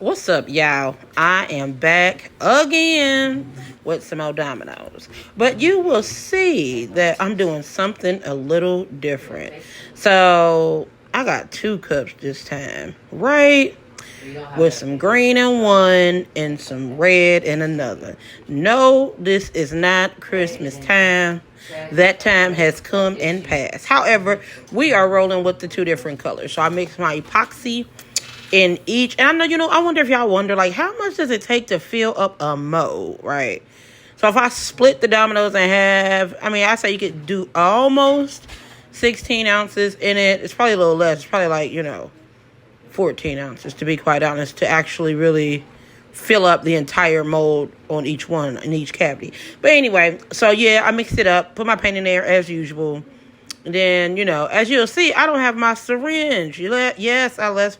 What's up, y'all? I am back again with some more Dominos. But you will see that I'm doing something a little different. So, I got 2 cups this time, right? With some green in one and some red in another. No, this is not Christmas time. That time has come and passed. However, we are rolling with the 2 different colors. So, I mixed my epoxy in each, and I know, I wonder if y'all wonder, like, how much does it take to fill up a mold, right? So if I split the Dominoes in half, I say you could do almost 16 ounces in it. It's probably a little less. It's probably like, 14 ounces, to be quite honest, to actually really fill up the entire mold on each one, in each cavity. But anyway, so yeah, I mixed it up, put my paint in there as usual. And then, as you'll see, I don't have my syringe. Yes, I left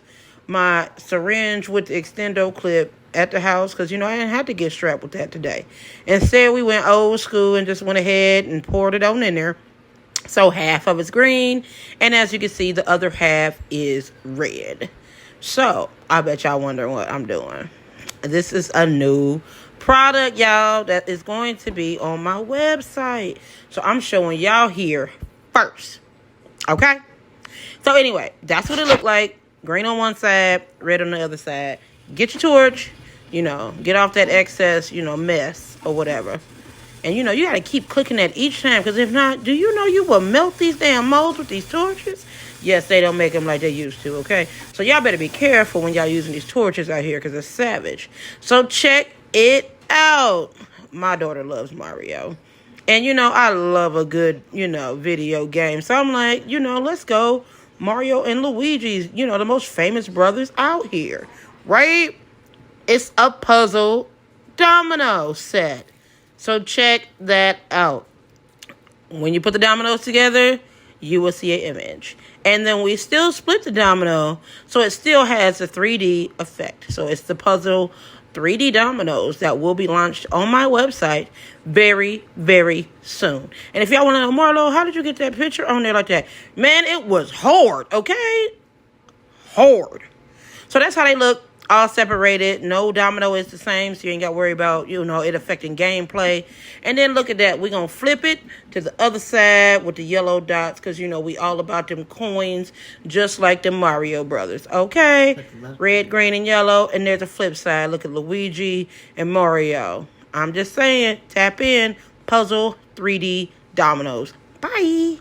my syringe with the extendo clip at the house because, I didn't have to get strapped with that today. Instead, we went old school and just went ahead and poured it on in there. So half of it's green, and as you can see, the other half is red. So I bet y'all wondering what I'm doing. This is a new product, y'all, that is going to be on my website. So I'm showing y'all here first. Okay? So anyway, that's what it looked like. Green on one side, red on the other side. Get your torch, get off that excess, mess or whatever. And, you got to keep clicking that each time, because if not, do you know you will melt these damn molds with these torches? Yes, they don't make them like they used to, okay? So y'all better be careful when y'all using these torches out here, because it's savage. So check it out. My daughter loves Mario. And, I love a good, video game. So I'm like, let's go. Mario and Luigi's, the most famous brothers out here, right? It's a puzzle domino set. So check that out. When you put the dominoes together, you will see an image. And then we still split the domino, so it still has a 3D effect. So it's the puzzle 3D dominoes that will be launched on my website very, very soon. And if y'all want to know, Marlo, how did you get that picture on there like that? Man, it was hard, okay? Hard. So that's how they look, all separated. No domino is the same, so you ain't got to worry about, it affecting gameplay. And then look at that. We're going to flip it to the other side with the yellow dots, because, we all about them coins, just like the Mario brothers, okay? Red, green, and yellow. And there's a flip side. Look at Luigi and Mario. I'm just saying, tap in, puzzle 3D dominoes. Bye.